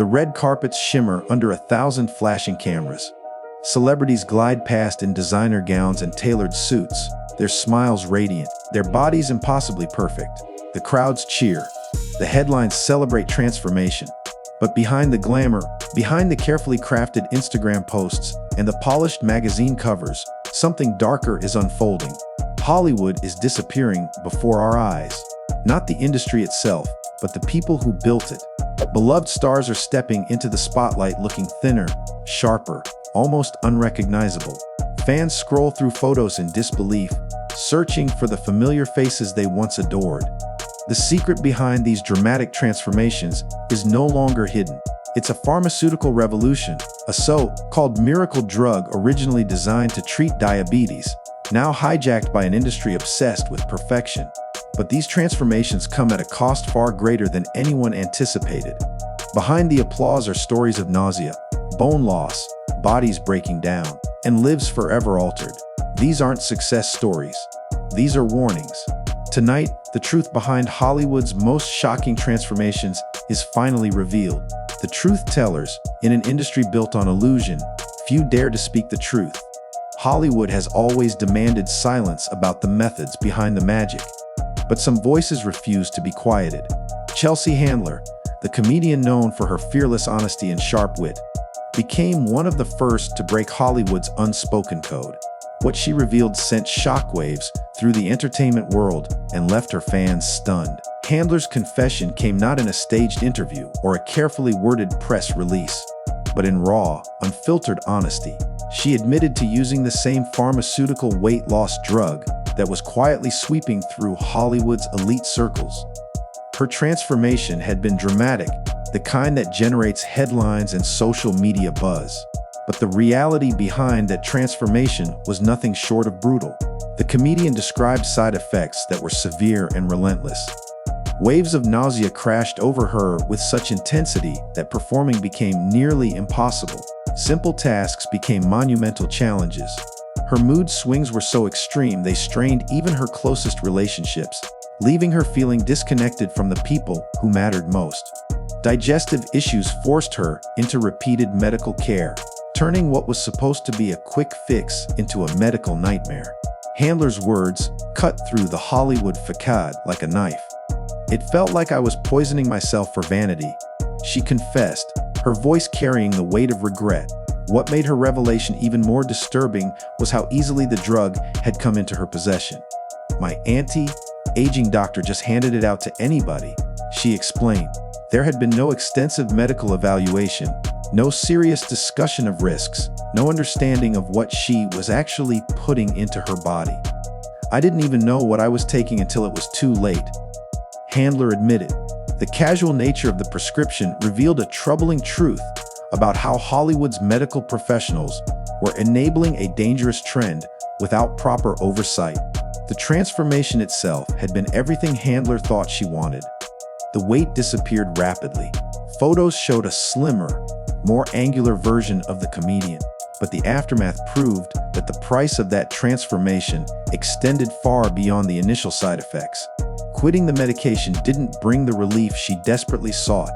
The red carpets shimmer under 1,000 flashing cameras. Celebrities glide past in designer gowns and tailored suits, their smiles radiant, their bodies impossibly perfect. The crowds cheer. The headlines celebrate transformation. But behind the glamour, behind the carefully crafted Instagram posts and the polished magazine covers, something darker is unfolding. Hollywood is disappearing before our eyes. Not the industry itself, but the people who built it. Beloved stars are stepping into the spotlight looking thinner, sharper, almost unrecognizable. Fans scroll through photos in disbelief, searching for the familiar faces they once adored. The secret behind these dramatic transformations is no longer hidden. It's a pharmaceutical revolution, a so-called miracle drug originally designed to treat diabetes, now hijacked by an industry obsessed with perfection. But these transformations come at a cost far greater than anyone anticipated. Behind the applause are stories of nausea, bone loss, bodies breaking down, and lives forever altered. These aren't success stories. These are warnings. Tonight, the truth behind Hollywood's most shocking transformations is finally revealed. The truth tellers, in an industry built on illusion, few dare to speak the truth. Hollywood has always demanded silence about the methods behind the magic. But some voices refuse to be quieted. Chelsea Handler, the comedian known for her fearless honesty and sharp wit, became one of the first to break Hollywood's unspoken code. What she revealed sent shockwaves through the entertainment world and left her fans stunned. Handler's confession came not in a staged interview or a carefully worded press release, but in raw, unfiltered honesty. She admitted to using the same pharmaceutical weight loss drug that was quietly sweeping through Hollywood's elite circles. Her transformation had been dramatic, the kind that generates headlines and social media buzz. But the reality behind that transformation was nothing short of brutal. The comedian described side effects that were severe and relentless. Waves of nausea crashed over her with such intensity that performing became nearly impossible. Simple tasks became monumental challenges. Her mood swings were so extreme they strained even her closest relationships, leaving her feeling disconnected from the people who mattered most. Digestive issues forced her into repeated medical care, turning what was supposed to be a quick fix into a medical nightmare. Handler's words cut through the Hollywood facade like a knife. "It felt like I was poisoning myself for vanity," she confessed, her voice carrying the weight of regret. What made her revelation even more disturbing was how easily the drug had come into her possession. "My anti-aging doctor just handed it out to anybody," she explained. There had been no extensive medical evaluation, no serious discussion of risks, no understanding of what she was actually putting into her body. "I didn't even know what I was taking until it was too late," Handler admitted. The casual nature of the prescription revealed a troubling truth about how Hollywood's medical professionals were enabling a dangerous trend without proper oversight. The transformation itself had been everything Handler thought she wanted. The weight disappeared rapidly. Photos showed a slimmer, more angular version of the comedian, but the aftermath proved that the price of that transformation extended far beyond the initial side effects. Quitting the medication didn't bring the relief she desperately sought.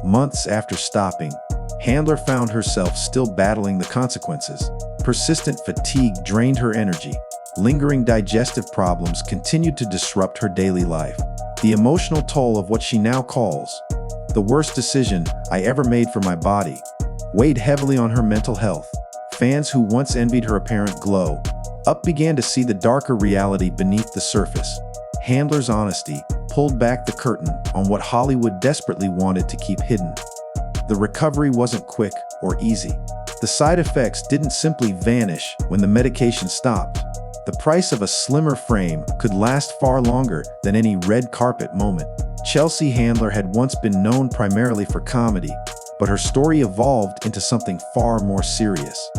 Months after stopping, Handler found herself still battling the consequences. Persistent fatigue drained her energy. Lingering digestive problems continued to disrupt her daily life. The emotional toll of what she now calls the worst decision I ever made for my body weighed heavily on her mental health. Fans who once envied her apparent glow began to see the darker reality beneath the surface. Handler's honesty pulled back the curtain on what Hollywood desperately wanted to keep hidden. The recovery wasn't quick or easy. The side effects didn't simply vanish when the medication stopped. The price of a slimmer frame could last far longer than any red carpet moment. Chelsea Handler had once been known primarily for comedy, but her story evolved into something far more serious.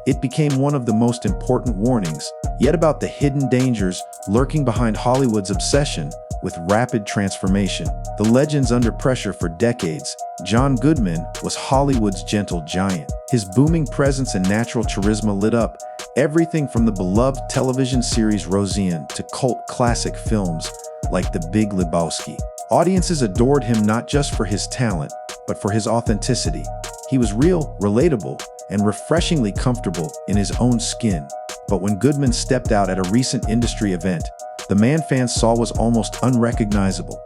It became one of the most important warnings, yet about the hidden dangers lurking behind Hollywood's obsession with rapid transformation. The legends under pressure for decades, John Goodman was Hollywood's gentle giant. His booming presence and natural charisma lit up everything from the beloved television series Roseanne to cult classic films like The Big Lebowski. Audiences adored him not just for his talent, but for his authenticity. He was real, relatable, and refreshingly comfortable in his own skin. But when Goodman stepped out at a recent industry event, the man fans saw was almost unrecognizable.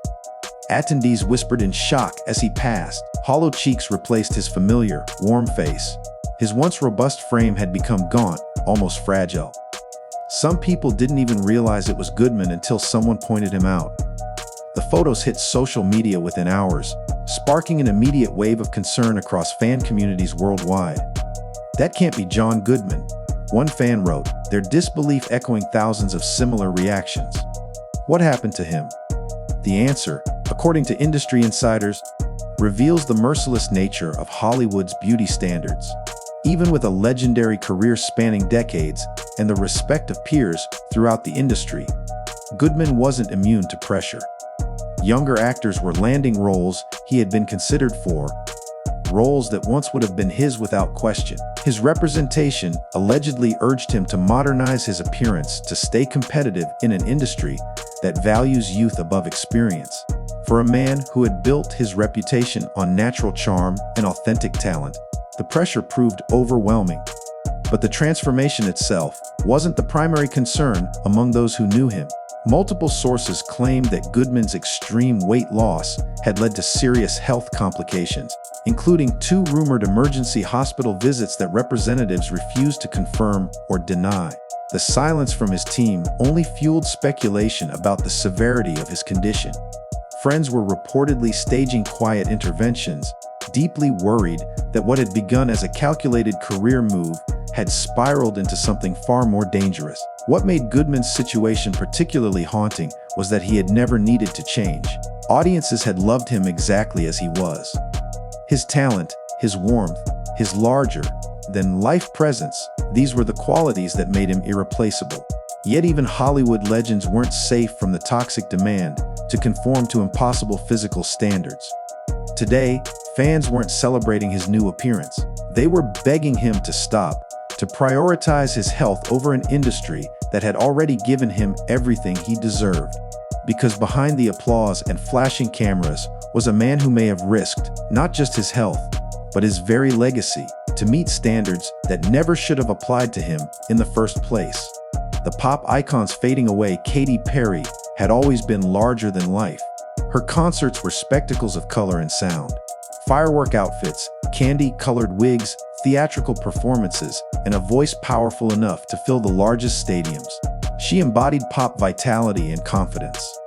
Attendees whispered in shock as he passed. Hollow cheeks replaced his familiar, warm face. His once robust frame had become gaunt, almost fragile. Some people didn't even realize it was Goodman until someone pointed him out. The photos hit social media within hours, sparking an immediate wave of concern across fan communities worldwide. "That can't be John Goodman," one fan wrote, their disbelief echoing thousands of similar reactions. What happened to him? The answer, according to industry insiders, reveals the merciless nature of Hollywood's beauty standards. Even with a legendary career spanning decades and the respect of peers throughout the industry, Goodman wasn't immune to pressure. Younger actors were landing roles he had been considered for, roles that once would have been his without question. His representation allegedly urged him to modernize his appearance to stay competitive in an industry that values youth above experience. For a man who had built his reputation on natural charm and authentic talent, the pressure proved overwhelming. But the transformation itself wasn't the primary concern among those who knew him. Multiple sources claimed that Goodman's extreme weight loss had led to serious health complications, including 2 rumored emergency hospital visits that representatives refused to confirm or deny. The silence from his team only fueled speculation about the severity of his condition. Friends were reportedly staging quiet interventions, deeply worried that what had begun as a calculated career move had spiraled into something far more dangerous. What made Goodman's situation particularly haunting was that he had never needed to change. Audiences had loved him exactly as he was. His talent, his warmth, his larger-than-life presence, these were the qualities that made him irreplaceable. Yet even Hollywood legends weren't safe from the toxic demand to conform to impossible physical standards. Today, fans weren't celebrating his new appearance. They were begging him to stop, to prioritize his health over an industry that had already given him everything he deserved. Because behind the applause and flashing cameras was a man who may have risked not just his health, but his very legacy to meet standards that never should have applied to him in the first place. The pop icon's fading away Katy Perry had always been larger than life. Her concerts were spectacles of color and sound. Firework outfits, candy-colored wigs, theatrical performances, and a voice powerful enough to fill the largest stadiums. She embodied pop vitality and confidence.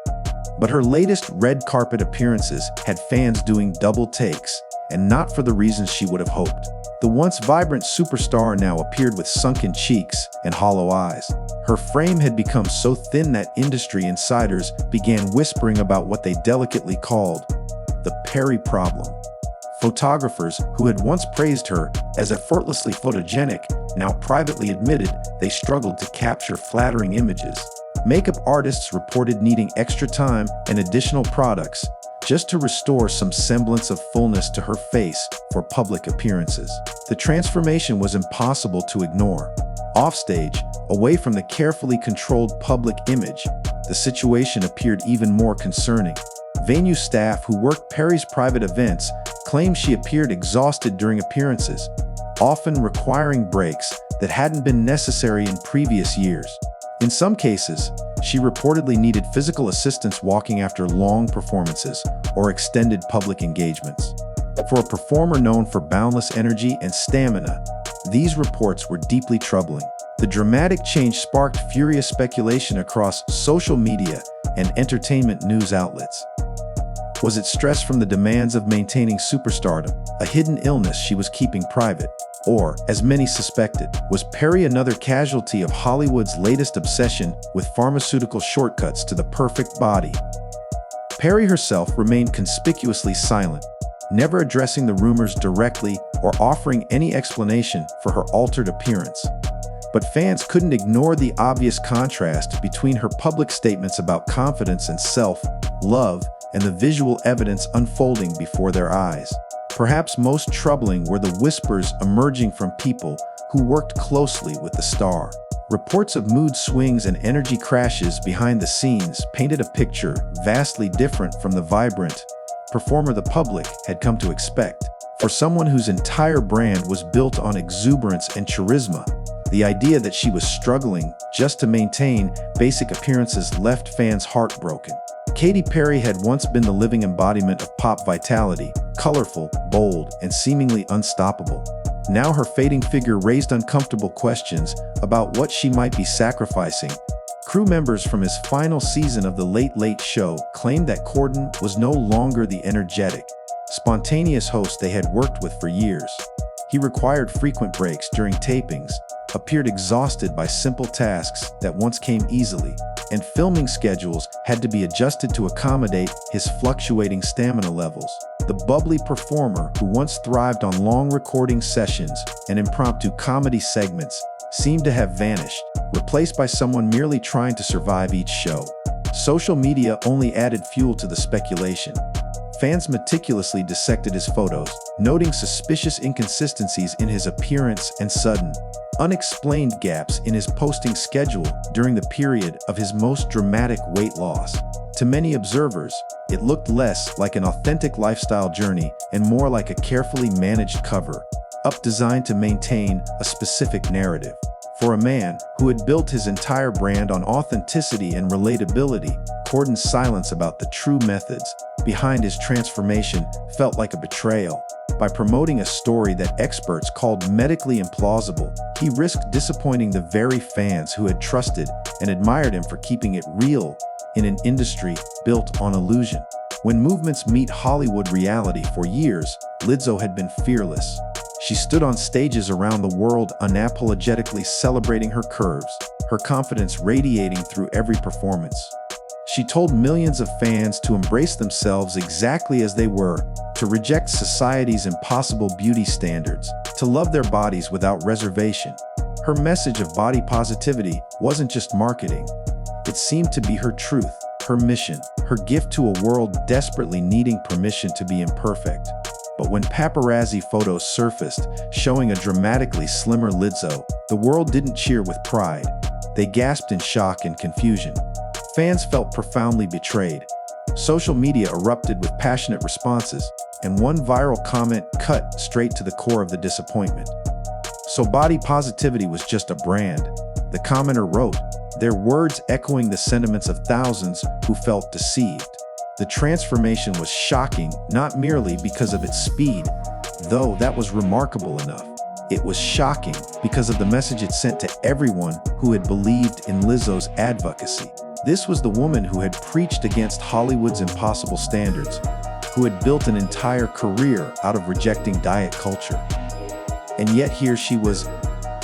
But her latest red carpet appearances had fans doing double takes, and not for the reasons she would have hoped. The once vibrant superstar now appeared with sunken cheeks and hollow eyes. Her frame had become so thin that industry insiders began whispering about what they delicately called the Perry problem. Photographers who had once praised her as effortlessly photogenic now privately admitted they struggled to capture flattering images. Makeup artists reported needing extra time and additional products just to restore some semblance of fullness to her face for public appearances. The transformation was impossible to ignore. Offstage, away from the carefully controlled public image, the situation appeared even more concerning. Venue staff who worked Perry's private events claimed she appeared exhausted during appearances, often requiring breaks that hadn't been necessary in previous years. In some cases, she reportedly needed physical assistance walking after long performances or extended public engagements. For a performer known for boundless energy and stamina, these reports were deeply troubling. The dramatic change sparked furious speculation across social media and entertainment news outlets. Was it stress from the demands of maintaining superstardom, a hidden illness she was keeping private? Or, as many suspected, was Perry another casualty of Hollywood's latest obsession with pharmaceutical shortcuts to the perfect body? Perry herself remained conspicuously silent, never addressing the rumors directly or offering any explanation for her altered appearance. But fans couldn't ignore the obvious contrast between her public statements about confidence and self-love and the visual evidence unfolding before their eyes. Perhaps most troubling were the whispers emerging from people who worked closely with the star. Reports of mood swings and energy crashes behind the scenes painted a picture vastly different from the vibrant, performer the public had come to expect. For someone whose entire brand was built on exuberance and charisma, the idea that she was struggling just to maintain basic appearances left fans heartbroken. Katy Perry had once been the living embodiment of pop vitality, colorful, bold, and seemingly unstoppable. Now her fading figure raised uncomfortable questions about what she might be sacrificing. Crew members from his final season of The Late Late Show claimed that Corden was no longer the energetic, spontaneous host they had worked with for years. He required frequent breaks during tapings, appeared exhausted by simple tasks that once came easily, and filming schedules had to be adjusted to accommodate his fluctuating stamina levels. The bubbly performer who once thrived on long recording sessions and impromptu comedy segments seemed to have vanished, replaced by someone merely trying to survive each show. Social media only added fuel to the speculation. Fans meticulously dissected his photos, noting suspicious inconsistencies in his appearance and sudden, unexplained gaps in his posting schedule during the period of his most dramatic weight loss. To many observers, it looked less like an authentic lifestyle journey and more like a carefully managed cover-up designed to maintain a specific narrative. For a man who had built his entire brand on authenticity and relatability, Corden's silence about the true methods behind his transformation felt like a betrayal. By promoting a story that experts called medically implausible, he risked disappointing the very fans who had trusted and admired him for keeping it real in an industry built on illusion. When movements meet Hollywood reality, for years, Lizzo had been fearless. She stood on stages around the world unapologetically celebrating her curves, her confidence radiating through every performance. She told millions of fans to embrace themselves exactly as they were, to reject society's impossible beauty standards, to love their bodies without reservation. Her message of body positivity wasn't just marketing. It seemed to be her truth, her mission, her gift to a world desperately needing permission to be imperfect. But when paparazzi photos surfaced, showing a dramatically slimmer Lizzo, the world didn't cheer with pride. They gasped in shock and confusion. Fans felt profoundly betrayed. Social media erupted with passionate responses, and one viral comment cut straight to the core of the disappointment. "So body positivity was just a brand," the commenter wrote, their words echoing the sentiments of thousands who felt deceived. The transformation was shocking, not merely because of its speed, though that was remarkable enough. It was shocking because of the message it sent to everyone who had believed in Lizzo's advocacy. This was the woman who had preached against Hollywood's impossible standards, who had built an entire career out of rejecting diet culture. And yet here she was,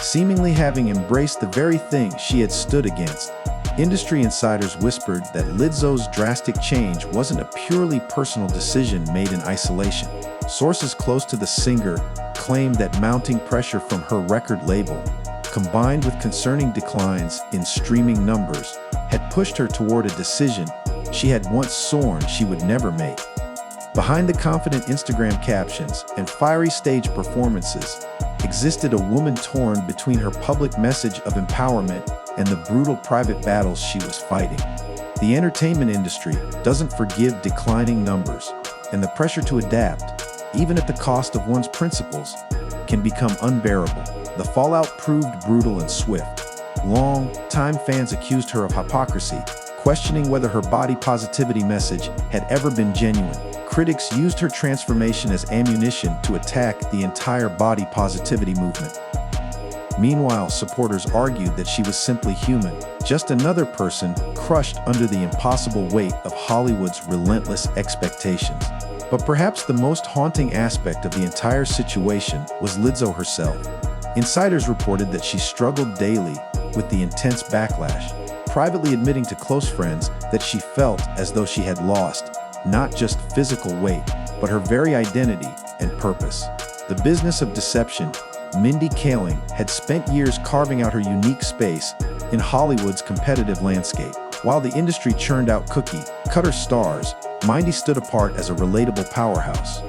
seemingly having embraced the very thing she had stood against. Industry insiders whispered that Lizzo's drastic change wasn't a purely personal decision made in isolation. Sources close to the singer claimed that mounting pressure from her record label, combined with concerning declines in streaming numbers, had pushed her toward a decision she had once sworn she would never make. Behind the confident Instagram captions and fiery stage performances existed a woman torn between her public message of empowerment and the brutal private battles she was fighting. The entertainment industry doesn't forgive declining numbers, and the pressure to adapt, even at the cost of one's principles, can become unbearable. The fallout proved brutal and swift. Long-time fans accused her of hypocrisy, questioning whether her body positivity message had ever been genuine. Critics used her transformation as ammunition to attack the entire body positivity movement. Meanwhile, supporters argued that she was simply human, just another person crushed under the impossible weight of Hollywood's relentless expectations. But perhaps the most haunting aspect of the entire situation was Lizzo herself. Insiders reported that she struggled daily with the intense backlash, privately admitting to close friends that she felt as though she had lost not just physical weight, but her very identity and purpose. The business of deception, Mindy Kaling had spent years carving out her unique space in Hollywood's competitive landscape. While the industry churned out cookie-cutter stars, Mindy stood apart as a relatable powerhouse.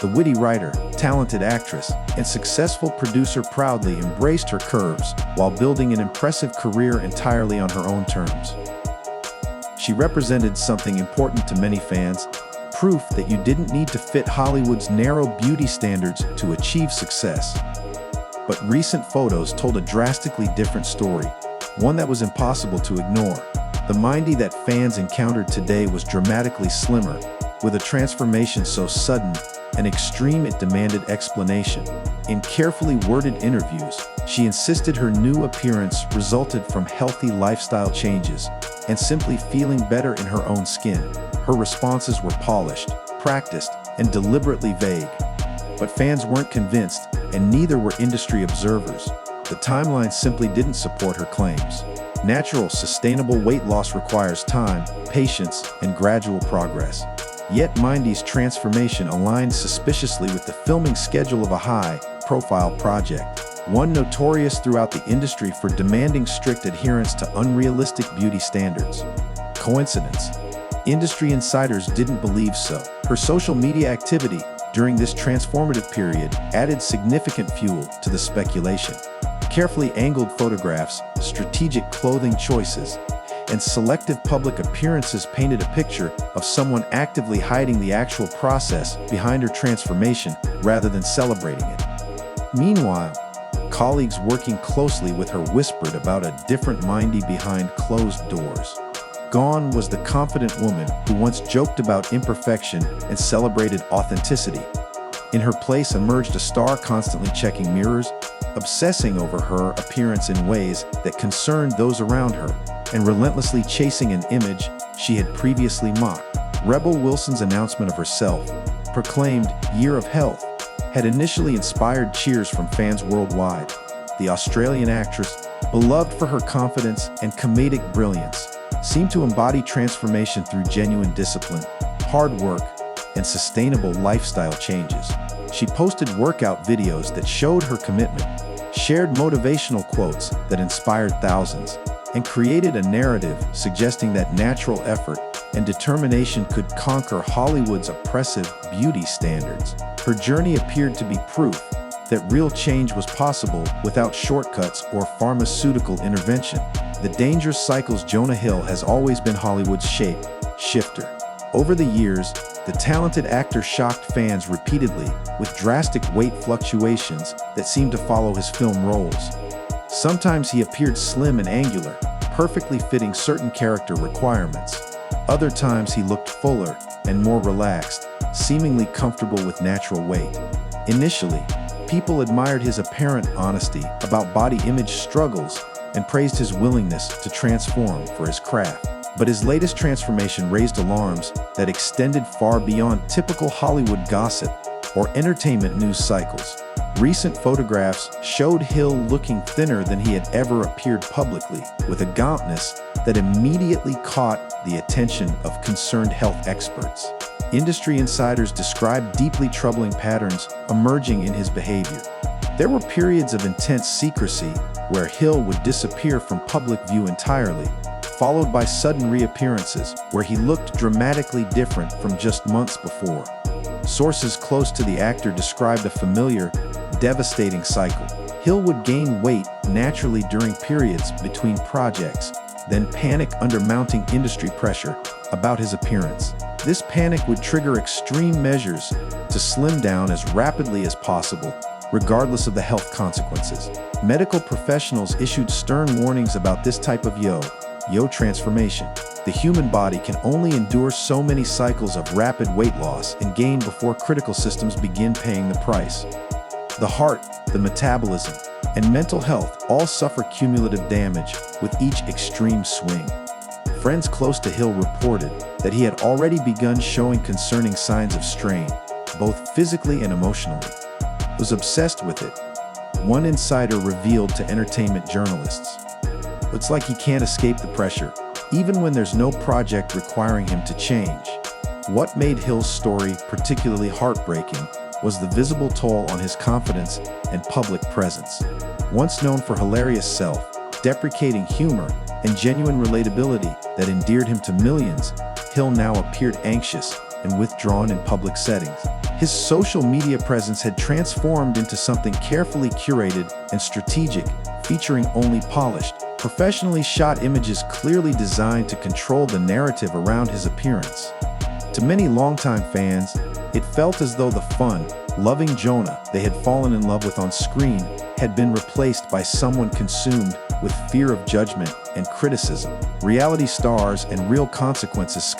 The witty writer, talented actress, and successful producer proudly embraced her curves while building an impressive career entirely on her own terms. She represented something important to many fans: proof that you didn't need to fit Hollywood's narrow beauty standards to achieve success. But recent photos told a drastically different story, one that was impossible to ignore. The Mindy that fans encountered today was dramatically slimmer, with a transformation so sudden and extreme it demanded explanation. In carefully worded interviews, she insisted her new appearance resulted from healthy lifestyle changes and simply feeling better in her own skin. Her responses were polished, practiced, and deliberately vague. But fans weren't convinced, and neither were industry observers. The timeline simply didn't support her claims. Natural, sustainable weight loss requires time, patience, and gradual progress. Yet Mindy's transformation aligned suspiciously with the filming schedule of a high-profile project, one notorious throughout the industry for demanding strict adherence to unrealistic beauty standards. Coincidence? Industry insiders didn't believe so. Her social media activity during this transformative period added significant fuel to the speculation. Carefully angled photographs, strategic clothing choices, and selective public appearances painted a picture of someone actively hiding the actual process behind her transformation rather than celebrating it. Meanwhile, colleagues working closely with her whispered about a different Mindy behind closed doors. Gone was the confident woman who once joked about imperfection and celebrated authenticity. In her place emerged a star constantly checking mirrors, obsessing over her appearance in ways that concerned those around her, and relentlessly chasing an image she had previously mocked. Rebel Wilson's announcement of herself, proclaimed Year of Health, had initially inspired cheers from fans worldwide. The Australian actress, beloved for her confidence and comedic brilliance, seemed to embody transformation through genuine discipline, hard work, and sustainable lifestyle changes. She posted workout videos that showed her commitment, shared motivational quotes that inspired thousands, and created a narrative suggesting that natural effort and determination could conquer Hollywood's oppressive beauty standards. Her journey appeared to be proof that real change was possible without shortcuts or pharmaceutical intervention. The dangerous cycles Jonah Hill has always been Hollywood's shifter. Over the years, the talented actor shocked fans repeatedly with drastic weight fluctuations that seemed to follow his film roles. Sometimes he appeared slim and angular, perfectly fitting certain character requirements. Other times he looked fuller and more relaxed, seemingly comfortable with natural weight. Initially, people admired his apparent honesty about body image struggles and praised his willingness to transform for his craft. But his latest transformation raised alarms that extended far beyond typical Hollywood gossip or entertainment news cycles. Recent photographs showed Hill looking thinner than he had ever appeared publicly, with a gauntness that immediately caught the attention of concerned health experts. Industry insiders described deeply troubling patterns emerging in his behavior. There were periods of intense secrecy where Hill would disappear from public view entirely, followed by sudden reappearances where he looked dramatically different from just months before. Sources close to the actor described a familiar, devastating cycle. Hill would gain weight naturally during periods between projects, then panic under mounting industry pressure about his appearance. This panic would trigger extreme measures to slim down as rapidly as possible, regardless of the health consequences. Medical professionals issued stern warnings about this type of yo-yo transformation. The human body can only endure so many cycles of rapid weight loss and gain before critical systems begin paying the price. The heart, the metabolism, and mental health all suffer cumulative damage with each extreme swing. Friends close to Hill reported that he had already begun showing concerning signs of strain, both physically and emotionally. He was obsessed with it, one insider revealed to entertainment journalists. It's like he can't escape the pressure, even when there's no project requiring him to change. What made Hill's story particularly heartbreaking was the visible toll on his confidence and public presence. Once known for hilarious self-deprecating humor and genuine relatability that endeared him to millions, Hill now appeared anxious and withdrawn in public settings. His social media presence had transformed into something carefully curated and strategic, featuring only polished, professionally shot images clearly designed to control the narrative around his appearance. To To many longtime fans, it felt as though the fun, loving Jonah they had fallen in love with on screen had been replaced by someone consumed with fear of judgment and criticism. Reality stars and real consequences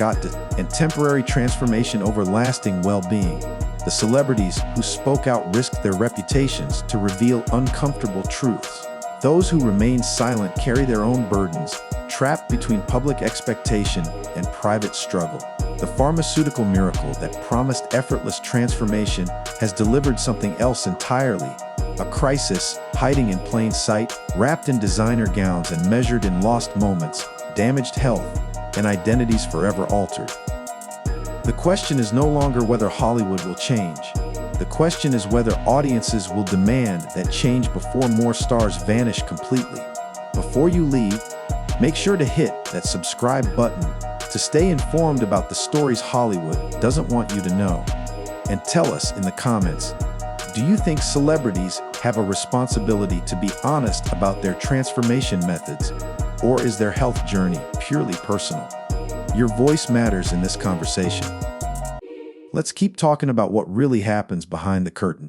and temporary transformation over lasting well-being. The celebrities who spoke out risked their reputations to reveal uncomfortable truths. Those who remain silent carry their own burdens, trapped between public expectation and private struggle. The pharmaceutical miracle that promised effortless transformation has delivered something else entirely. A crisis, hiding in plain sight, wrapped in designer gowns and measured in lost moments, damaged health, and identities forever altered. The question is no longer whether Hollywood will change. The question is whether audiences will demand that change before more stars vanish completely. Before you leave, make sure to hit that subscribe button to stay informed about the stories Hollywood doesn't want you to know. And tell us in the comments, do you think celebrities have a responsibility to be honest about their transformation methods, or is their health journey purely personal? Your voice matters in this conversation. Let's keep talking about what really happens behind the curtain.